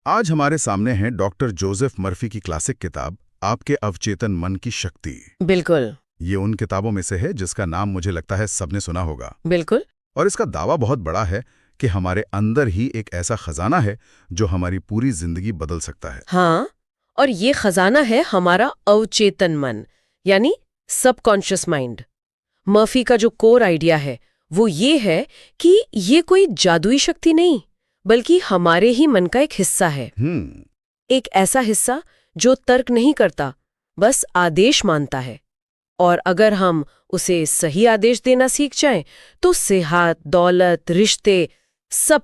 आज हमारे सामने है डॉक्टर जोसेफ मर्फी की क्लासिक किताब आपके अवचेतन मन की शक्ति। बिल्कुल। ये उन किताबों में से है जिसका नाम मुझे लगता है सबने सुना होगा। बिल्कुल। और इसका दावा बहुत बड़ा है कि हमारे अंदर ही एक ऐसा खजाना है जो हमारी पूरी जिंदगी बदल सकता है। हाँ, और ये खजाना है हमारा अवचेतन मन, यानी सबकॉन्शियस माइंड। मर्फी का जो कोर आइडिया है वो ये है कि ये कोई जादुई शक्ति नहीं, बल्कि हमारे ही मन का एक हिस्सा है। एक ऐसा हिस्सा जो तर्क नहीं करता, बस आदेश मानता है। और अगर हम उसे सही आदेश देना सीख जाएं, तो सेहत, दौलत, रिश्ते, सब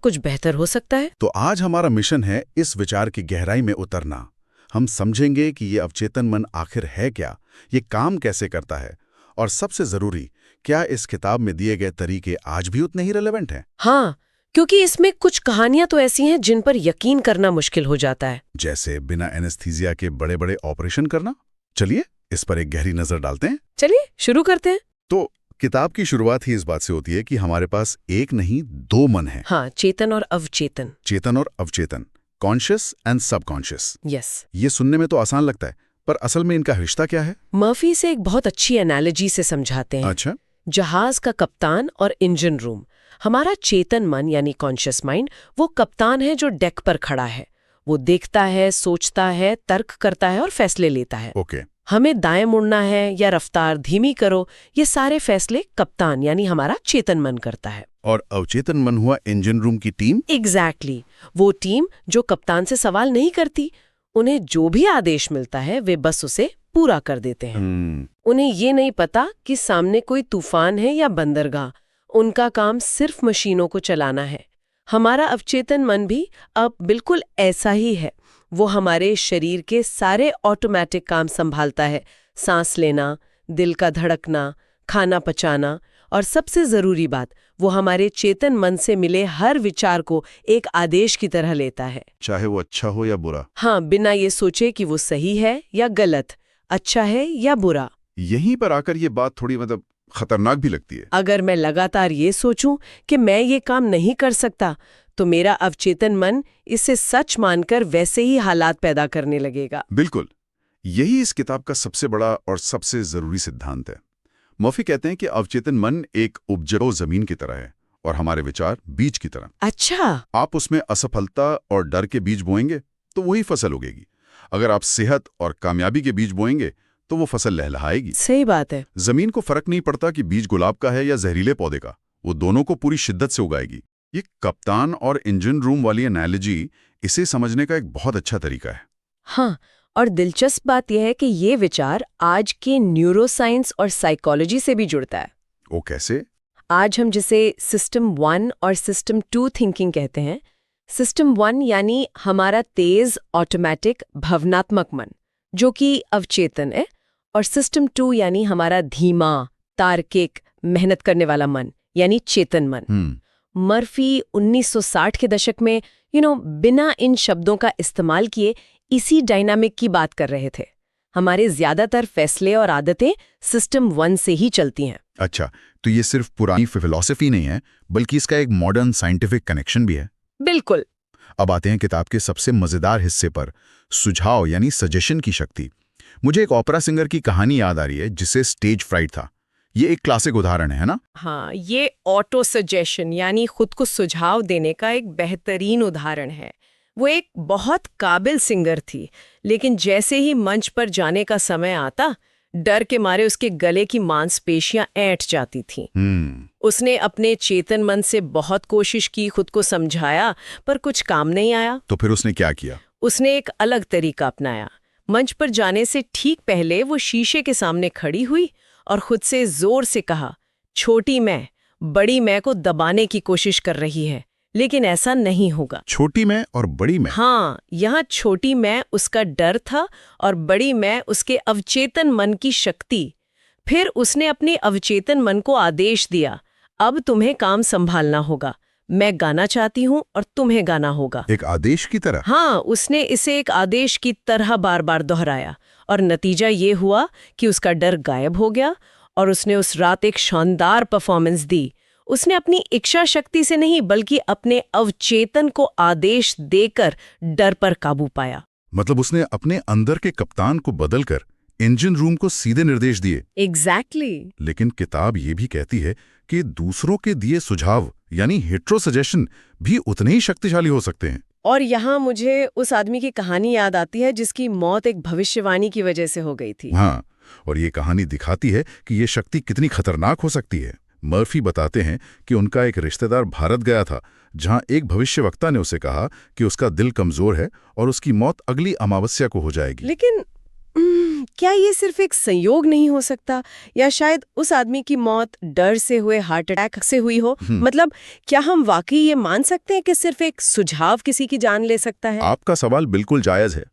कुछ बेहतर हो सकता है। तो आज हमारा मिशन है इस विचार की गहराई में उतरना। हम समझेंगे कि ये अवचेतन मन आखिर है क्या, ये काम कैसे करता है, और सबसे जरूरी, क्या इस किताब में दिए गए तरीके आज भी उतने ही रिलेवेंट हैं? हाँ, क्योंकि इसमें कुछ कहानियां तो ऐसी हैं जिन पर यकीन करना मुश्किल हो जाता है। जैसे बिना एनेस्थीसिया के बड़े बड़े ऑपरेशन करना। चलिए इस पर एक गहरी नजर डालते हैं। चलिए शुरू करते हैं। तो किताब की शुरुआत ही इस बात से होती है कि हमारे पास एक नहीं दो मन है। हाँ, चेतन और अवचेतन। चेतन और अवचेतन, कॉन्शियस एंड सबकॉन्शियस। यस। ये सुनने में तो आसान लगता है, पर असल में इनका रिश्ता क्या है? मर्फी से एक बहुत अच्छी एनालॉजी से समझाते हैं। अच्छा। जहाज का कप्तान और इंजन रूम। हमारा चेतन मन यानी कॉन्शियस माइंड वो कप्तान है जो डेक पर खड़ा है। वो देखता है, सोचता है, तर्क करता है और फैसले लेता है। ओके। हमें दाएं मुड़ना है या रफ्तार धीमी करो, ये सारे फैसले कप्तान यानी हमारा चेतन मन करता है। और अवचेतन मन हुआ इंजन रूम की टीम। एग्जैक्टली। वो टीम जो कप्तान से सवाल नहीं करती, उन्हें जो भी आदेश मिलता है वे बस उसे पूरा कर देते हैं। उन्हें ये नहीं पता कि सामने कोई तूफान है या बंदरगाह। उनका काम सिर्फ मशीनों को चलाना है। हमारा अवचेतन मन भी अब बिल्कुल ऐसा ही है। वो हमारे शरीर के सारे ऑटोमेटिक काम संभालता है। सांस लेना, दिल का धड़कना, खाना पचाना, और सबसे जरूरी बात, वो हमारे चेतन मन से मिले हर विचार को एक आदेश की तरह लेता है, चाहे वो अच्छा हो या बुरा। हाँ, बिना ये सोचे कि वो सही है या गलत, अच्छा है या बुरा। यहीं पर आकर ये बात थोड़ी खतरनाक भी लगती है। अगर मैं लगातार ये सोचूं कि मैं ये काम नहीं कर सकता, तो मेरा अवचेतन मन इसे सच मानकर वैसे ही हालात पैदा करने लगेगा। बिल्कुल। यही इस किताब का सबसे बड़ा और सबसे जरूरी सिद्धांत है। मर्फी कहते हैं कि अवचेतन मन एक उपजाऊ जमीन की तरह है और हमारे विचार बीज की तरह। अच्छा। आप उसमें असफलता और डर के बीज बोएंगे तो वही फसल उगेगी। अगर आप सेहत और कामयाबी के बीज बोएंगे तो वो फसल लहलहाएगी। सही बात है। जमीन को फर्क नहीं पड़ता कि बीज गुलाब का है या जहरीले पौधे का, वो दोनों को पूरी शिद्दत से उगाएगी। ये कप्तान और इंजन रूम वाली एनालॉजी इसे समझने का एक बहुत अच्छा तरीका है। हाँ, और दिलचस्प बात यह है कि ये विचार आज के न्यूरोसाइंस और साइकोलॉजी से भी जुड़ता है। वो कैसे? आज हम जिसे सिस्टम 1 और सिस्टम 2 थिंकिंग कहते हैं। सिस्टम 1 यानी हमारा तेज ऑटोमेटिक भावनात्मक मन, जो कि अवचेतन है, और सिस्टम 2 यानी हमारा धीमा तार्किक मेहनत करने वाला मन यानी चेतन मन। मर्फी 1960 के दशक में बिना इन शब्दों का इस्तेमाल किए इसी डायनामिक की बात कर रहे थे। हमारे ज्यादातर फैसले और आदतें सिस्टम 1 से ही चलती हैं। अच्छा, तो ये सिर्फ पुरानी फिलॉसफी नहीं है, बल्कि इसका एक मॉडर्न साइंटिफिक कनेक्शन भी है। बिल्कुल। अब आते हैं किताब के सबसे मजेदार हिस्से पर, सुझाव यानी सजेशन की शक्ति। मुझे एक ओपेरा सिंगर की कहानी याद आ रही है जिसे स्टेज फ्राइट था। ये एक क्लासिक उदाहरण है ना? हाँ, ये ऑटो सजेशन यानी खुद को सुझाव देने का एक बेहतरीन उदाहरण है। वो एक बहुत काबिल सिंगर थी, लेकिन जैसे ही मंच पर जाने का समय आता, डर के मारे उसके गले की मांसपेशियां ऐंठ जाती थीं। उसने अपने चेतन मन से बहुत कोशिश की, खुद को समझाया, पर कुछ काम नहीं आया। तो फिर उसने क्या किया? उसने एक अलग तरीका अपनाया। मंच पर जाने से ठीक पहले वो शीशे के सामने खड़ी हुई और खुद से जोर से कहा, छोटी मैं बड़ी मैं को दबाने की कोशिश कर रही है, लेकिन ऐसा नहीं होगा। छोटी मैं और बड़ी मैं? हाँ, यहाँ छोटी मैं उसका डर था और बड़ी मैं उसके अवचेतन मन की शक्ति। फिर उसने अपने अवचेतन मन को आदेश दिया, अब तुम्हें काम संभालना होगा। मैं गाना चाहती हूँ और तुम्हें गाना होगा। एक आदेश की तरह? हाँ, उसने इसे एक आदेश की तरह बार बार दोहराया, और नतीजा ये हुआ कि उसका डर गायब हो गया और उसने उस रात एक शानदार परफॉर्मेंस दी। उसने अपनी इच्छा शक्ति से नहीं बल्कि अपने अवचेतन को आदेश देकर डर पर काबू पाया। मतलब उसने अपने अंदर के कप्तान को बदलकर इंजन रूम को सीधे निर्देश दिए। एग्जैक्टली। लेकिन किताब ये भी कहती है कि दूसरों के दिए सुझाव यानी हेट्रो सजेशन भी उतने ही शक्तिशाली हो सकते हैं। और यहाँ मुझे उस आदमी की कहानी याद आती है जिसकी मौत एक भविष्यवाणी की वजह से हो गई थी। हाँ, और ये कहानी दिखाती है कि ये शक्ति कितनी खतरनाक हो सकती है। मर्फी बताते हैं कि उनका एक रिश्तेदार भारत गया था, जहां एक भविष्यवक्ता ने उसे कहा कि उसका दिल कमजोर है और उसकी मौत अगली अमावस्या को हो जाएगी। लेकिन क्या ये सिर्फ एक संयोग नहीं हो सकता, या शायद उस आदमी की मौत डर से हुए हार्ट अटैक से हुई हो? मतलब क्या हम वाकई ये मान सकते हैं कि सिर्फ एक सुझाव किसी की जान ले सकता है? आपका सवाल बिल्कुल जायज है।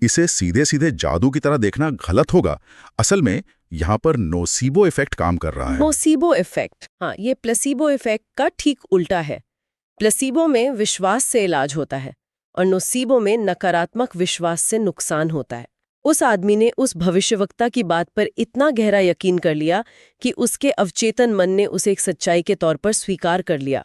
इसे सीधे सीधे जादू की तरह देखना गलत होगा। असल में यहाँ पर नोसीबो इफेक्ट काम कर रहा है। नोसीबो इफेक्ट, हाँ, ये प्लेसीबो इफेक्ट का ठीक उल्टा है। प्लेसीबो में विश्वास से इलाज होता है और नोसीबो में नकारात्मक विश्वास से नुकसान होता है। उस आदमी ने उस भविष्यवक्ता की बात पर इतना गहरा यकीन कर लिया कि उसके अवचेतन मन ने उसे एक सच्चाई के तौर पर स्वीकार कर लिया।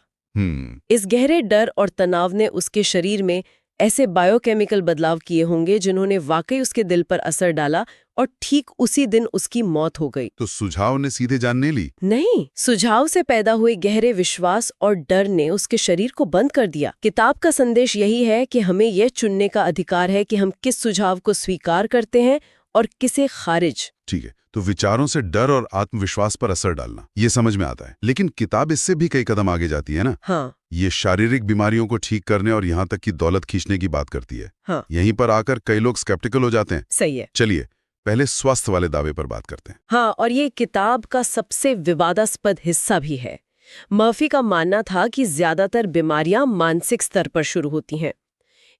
इस गहरे डर और तनाव ने उसके शरीर में ऐसे बायोकेमिकल बदलाव किए होंगे जिन्होंने वाकई उसके दिल पर असर डाला और ठीक उसी दिन उसकी मौत हो गई। तो सुझाव ने सीधे जान नहीं ली? नहीं, सुझाव से पैदा हुए गहरे विश्वास और डर ने उसके शरीर को बंद कर दिया। किताब का संदेश यही है कि हमें यह चुनने का अधिकार है कि हम किस सुझाव को स्वीकार करते हैं और किसे खारिज। ठीक है, तो विचारों से डर और आत्मविश्वास पर असर डालना, ये समझ में आता है। लेकिन किताब इससे भी कई कदम आगे जाती है ना? हाँ। ये शारीरिक बीमारियों को ठीक करने और यहाँ तक कि दौलत खींचने की बात करती है। हाँ। यहीं पर आकर कई लोग स्केप्टिकल हो जाते हैं। सही है। चलिए पहले स्वास्थ्य वाले दावे पर बात करते हैं। हाँ, और ये किताब का सबसे विवादास्पद हिस्सा भी है। मर्फी का मानना था कि ज्यादातर बीमारियां मानसिक स्तर पर शुरू होती हैं।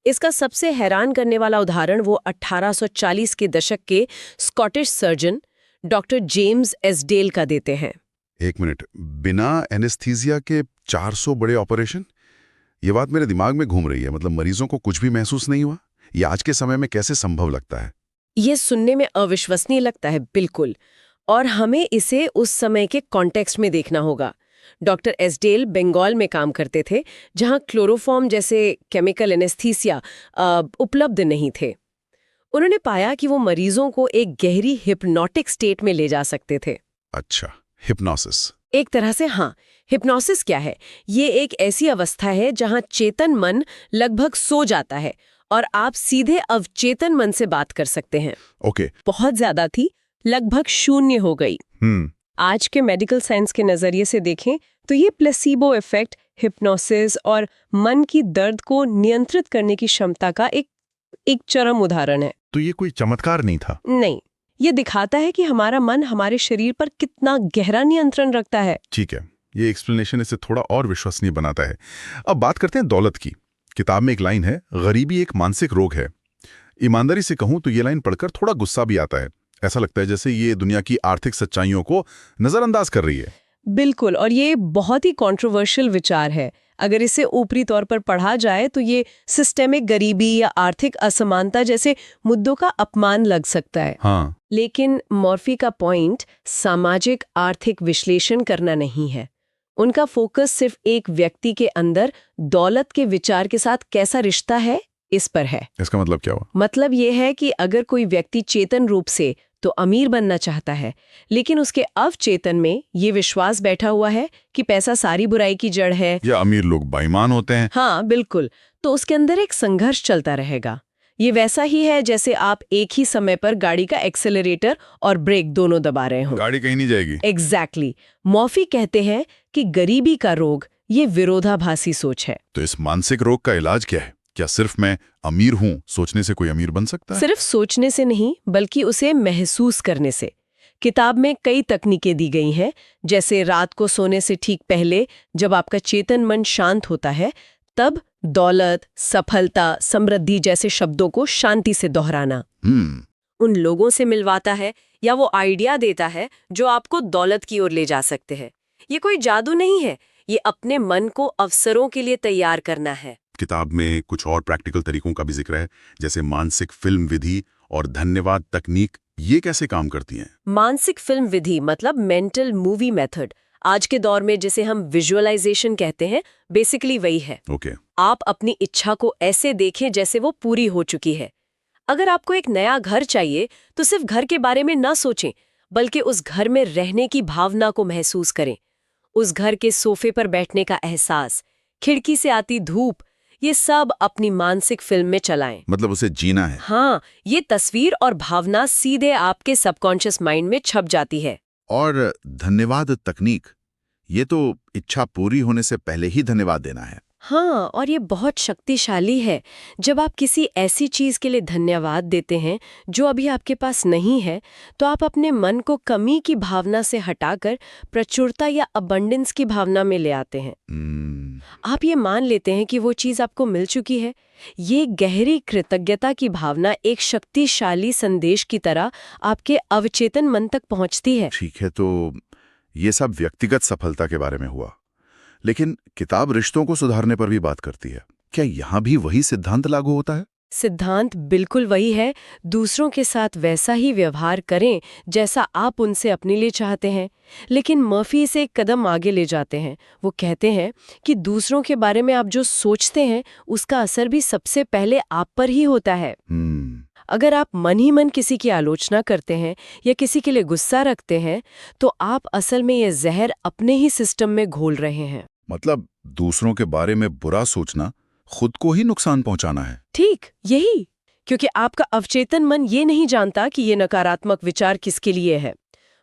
इसका सबसे हैरान करने वाला उदाहरण वो 1840 के दशक के स्कॉटिश सर्जन डॉक्टर जेम्स एसडेल का देते हैं। एक मिनट, बिना एनेस्थीसिया के 400 बड़े ऑपरेशन? ये बात मेरे दिमाग में घूम रही है। मतलब मरीजों को कुछ भी महसूस नहीं हुआ? ये आज के समय में कैसे संभव लगता है? ये सुनने में अविश्वसनीय लगता है, बिल्कुल। और हमें इसे उस समय के कॉन्टेक्स्ट में देखना होगा। डॉक्टर एसडेल बंगाल में काम करते थे, जहां क्लोरोफॉर्म जैसे केमिकल एनेस्थीसिया उपलब्ध नहीं थे। उन्होंने पाया कि वो मरीजों को एक गहरी हिप्नोटिक स्टेट में ले जा सकते थे। अच्छा, हिप्नोसिस। एक तरह से हाँ। हिप्नोसिस क्या है? ये एक ऐसी अवस्था है जहां चेतन मन लगभग सो जाता है और आप सीधे अवचेतन मन से बात कर सकते हैं। ओके। बहुत ज्यादा थी, लगभग शून्य हो गई। आज के मेडिकल साइंस के नजरिए से देखें तो ये प्लेसीबो इफेक्ट, हिप्नोसिस और मन की दर्द को नियंत्रित करने की क्षमता का एक चरम उदाहरण है। तो ये कोई चमत्कार नहीं था? नहीं, ये दिखाता है कि हमारा मन हमारे शरीर पर कितना गहरा नियंत्रण रखता है। ठीक है, ये एक्सप्लेनेशन इसे थोड़ा और विश्वसनीय बनाता है। अब बात करते हैं दौलत की। किताब में एक लाइन है, गरीबी एक मानसिक रोग है। ईमानदारी से कहूं तो ये लाइन पढ़कर थोड़ा गुस्सा भी आता है। ऐसा लगता है जैसे ये दुनिया की आर्थिक सच्चाइयों को नजरअंदाज कर रही है। बिल्कुल, और ये बहुत ही कंट्रोवर्शियल विचार है। अगर इसे ऊपरी तौर पर पढ़ा जाए तो ये सिस्टेमिक गरीबी या आर्थिक असमानता जैसे मुद्दों का अपमान लग सकता है। हाँ। लेकिन मॉर्फी का पॉइंट सामाजिक आर्थिक विश्लेषण करना नहीं है। उनका फोकस सिर्फ एक व्यक्ति के अंदर दौलत के विचार के साथ कैसा रिश्ता है, इस पर है। इसका मतलब क्या हुआ? मतलब ये है कि अगर कोई व्यक्ति चेतन रूप से तो अमीर बनना चाहता है, लेकिन उसके अवचेतन में ये विश्वास बैठा हुआ है कि पैसा सारी बुराई की जड़ है या अमीर लोग बेईमान होते हैं। हाँ बिल्कुल, तो उसके अंदर एक संघर्ष चलता रहेगा। ये वैसा ही है जैसे आप एक ही समय पर गाड़ी का एक्सेलरेटर और ब्रेक दोनों दबा रहे हो, गाड़ी कहीं नहीं जाएगी। एग्जैक्टली। मॉर्फी कहते हैं कि गरीबी का रोग ये विरोधाभासी सोच है। तो इस मानसिक रोग का इलाज क्या है? क्या सिर्फ मैं अमीर हूं सोचने से कोई अमीर बन सकता है? सिर्फ सोचने से नहीं, बल्कि उसे महसूस करने से। किताब में कई तकनीकें दी गई हैं, जैसे रात को सोने से ठीक पहले जब आपका चेतन मन शांत होता है, तब दौलत, सफलता, समृद्धि जैसे शब्दों को शांति से दोहराना उन लोगों से मिलवाता है या वो आइडिया देता है जो आपको दौलत की ओर ले जा सकते हैं। ये कोई जादू नहीं है, ये अपने मन को अवसरों के लिए तैयार करना है। किताब में कुछ और प्रैक्टिकल तरीकों का भी जिक्र है, जैसे मानसिक फिल्म विधि और धन्यवाद तकनीक। ये कैसे काम करती हैं? मानसिक फिल्म विधि मतलब मेंटल मूवी मेथड आज के दौर में जिसे हम विजुअलाइजेशन कहते हैं, बेसिकली वही है। ओके। आप अपनी इच्छा को ऐसे देखें जैसे वो पूरी हो चुकी है। अगर आपको एक नया घर चाहिए तो सिर्फ घर के बारे में ना सोचें, बल्कि उस घर में रहने की भावना को महसूस करें। उस घर के सोफे पर बैठने का एहसास, खिड़की से आती धूप, ये सब अपनी मानसिक फिल्म में चलाएं। मतलब उसे जीना है। हाँ, ये तस्वीर और भावना सीधे आपके सबकॉन्शियस माइंड में छप जाती है। और धन्यवाद तकनीक, ये तो इच्छा पूरी होने से पहले ही धन्यवाद देना है। हाँ, और ये बहुत शक्तिशाली है। जब आप किसी ऐसी चीज के लिए धन्यवाद देते हैं जो अभी आपके पास नहीं है, तो आप अपने मन को कमी की भावना से हटाकर प्रचुरता या अबंडेंस की भावना में ले आते हैं। आप ये मान लेते हैं कि वो चीज आपको मिल चुकी है। ये गहरी कृतज्ञता की भावना एक शक्तिशाली संदेश की तरह आपके अवचेतन मन तक पहुंचती है। ठीक है, तो ये सब व्यक्तिगत सफलता के बारे में हुआ, लेकिन किताब रिश्तों को सुधारने पर भी बात करती है। क्या यहाँ भी वही सिद्धांत लागू होता है? सिद्धांत बिल्कुल वही है। दूसरों के साथ वैसा ही व्यवहार करें जैसा आप उनसे अपने लिए चाहते हैं। लेकिन मर्फी इसे एक कदम आगे ले जाते हैं। वो कहते हैं कि दूसरों के बारे में आप जो सोचते हैं उसका असर भी सबसे पहले आप पर ही होता है। अगर आप मन ही मन किसी की आलोचना करते हैं या किसी के लिए गुस्सा रखते हैं, तो आप असल में ये जहर अपने ही सिस्टम में घोल रहे हैं। मतलब दूसरों के बारे में बुरा सोचना खुद को ही नुकसान पहुंचाना है। ठीक यही, क्योंकि आपका अवचेतन मन ये नहीं जानता कि ये नकारात्मक विचार किसके लिए है।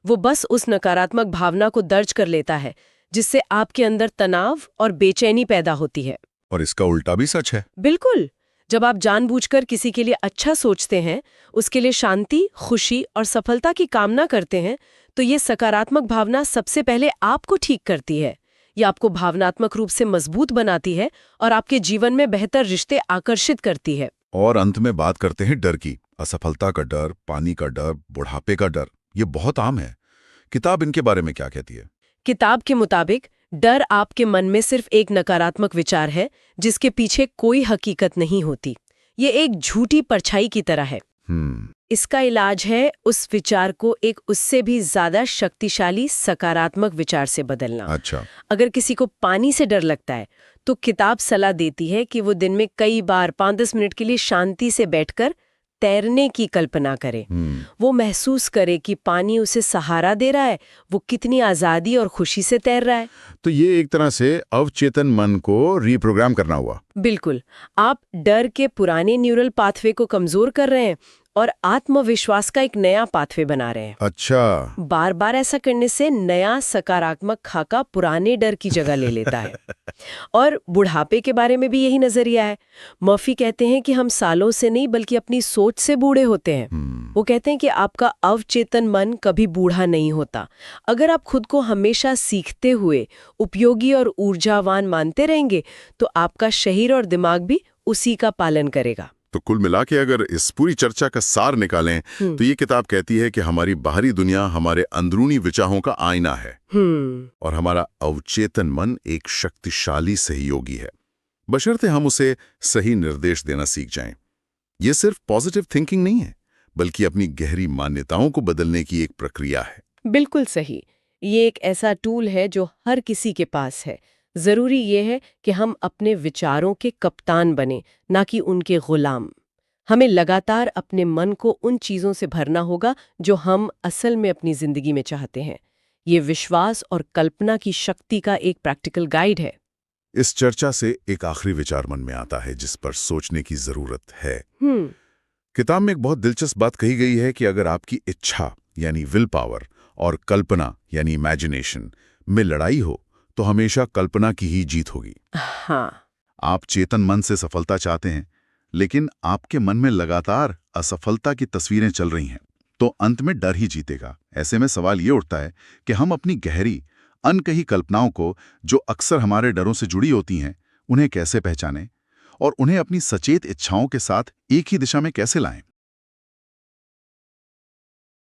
वो बस उस नकारात्मक भावना को दर्ज कर लेता है, जिससे आपके अंदर तनाव और बेचैनी पैदा होती है। और इसका उल्टा भी सच है। बिल्कुल। जब आप जानबूझकर किसी के लिए अच्छा सोचते हैं, उसके लिए शांति, खुशी और सफलता की कामना करते हैं, तो ये सकारात्मक भावना सबसे पहले आपको ठीक करती है। ये आपको भावनात्मक रूप से मजबूत बनाती है और आपके जीवन में बेहतर रिश्ते आकर्षित करती है। और अंत में बात करते हैं डर की। असफलता का डर, पानी का डर, बुढ़ापे का डर, ये बहुत आम है। किताब इनके बारे में क्या कहती है? किताब के मुताबिक डर आपके मन में सिर्फ एक नकारात्मक विचार है जिसके पीछे कोई हकीकत नहीं होती। ये एक झूठी परछाई की तरह है। इसका इलाज है उस विचार को एक उससे भी ज्यादा शक्तिशाली सकारात्मक विचार से बदलना। अच्छा। अगर किसी को पानी से डर लगता है तो किताब सलाह देती है कि वो दिन में कई बार 5-10 मिनट के लिए शांति से बैठकर तैरने की कल्पना करे। वो महसूस करे कि पानी उसे सहारा दे रहा है, वो कितनी आजादी और खुशी से तैर रहा है। तो ये एक तरह से अवचेतन मन को रीप्रोग्राम करना हुआ। बिल्कुल। आप डर के पुराने न्यूरल पाथवे को कमजोर कर रहे हैं और आत्मविश्वास का एक नया पाथवे बना रहे हैं। अच्छा। बार बार ऐसा करने से नया सकारात्मक खाका पुराने डर की जगह ले लेता है। और बुढ़ापे के बारे में भी यही नजरिया है। मर्फी कहते हैं कि हम सालों से नहीं बल्कि अपनी सोच से बूढ़े होते हैं। वो कहते हैं कि आपका अवचेतन मन कभी बूढ़ा नहीं होता। अगर आप खुद को हमेशा सीखते हुए उपयोगी और ऊर्जावान मानते रहेंगे तो आपका शरीर और दिमाग भी उसी का पालन करेगा। तो कुल मिला के अगर इस पूरी चर्चा का सार निकालें तो ये किताब कहती है कि हमारी बाहरी दुनिया हमारे अंदरूनी विचारों का आईना है और हमारा अवचेतन मन एक शक्तिशाली सहयोगी है, बशर्ते हम उसे सही निर्देश देना सीख जाएं। ये सिर्फ पॉजिटिव थिंकिंग नहीं है, बल्कि अपनी गहरी मान्यताओं को बदलने की एक प्रक्रिया है। बिल्कुल सही। ये एक ऐसा टूल है जो हर किसी के पास है। जरूरी ये है कि हम अपने विचारों के कप्तान बने, ना कि उनके गुलाम। हमें लगातार अपने मन को उन चीजों से भरना होगा जो हम असल में अपनी जिंदगी में चाहते हैं। ये विश्वास और कल्पना की शक्ति का एक प्रैक्टिकल गाइड है। इस चर्चा से एक आखिरी विचार मन में आता है जिस पर सोचने की जरूरत है। किताब में एक बहुत दिलचस्प बात कही गई है कि अगर आपकी इच्छा यानी विल पावर और कल्पना यानी इमेजिनेशन में लड़ाई हो तो हमेशा कल्पना की ही जीत होगी। हाँ। आप चेतन मन से सफलता चाहते हैं, लेकिन आपके मन में लगातार असफलता की तस्वीरें चल रही हैं, तो अंत में डर ही जीतेगा। ऐसे में सवाल ये उठता है कि हम अपनी गहरी अनकही कल्पनाओं को, जो अक्सर हमारे डरों से जुड़ी होती हैं, उन्हें कैसे पहचानें और उन्हें अपनी सचेत इच्छाओं के साथ एक ही दिशा में कैसे लाएं।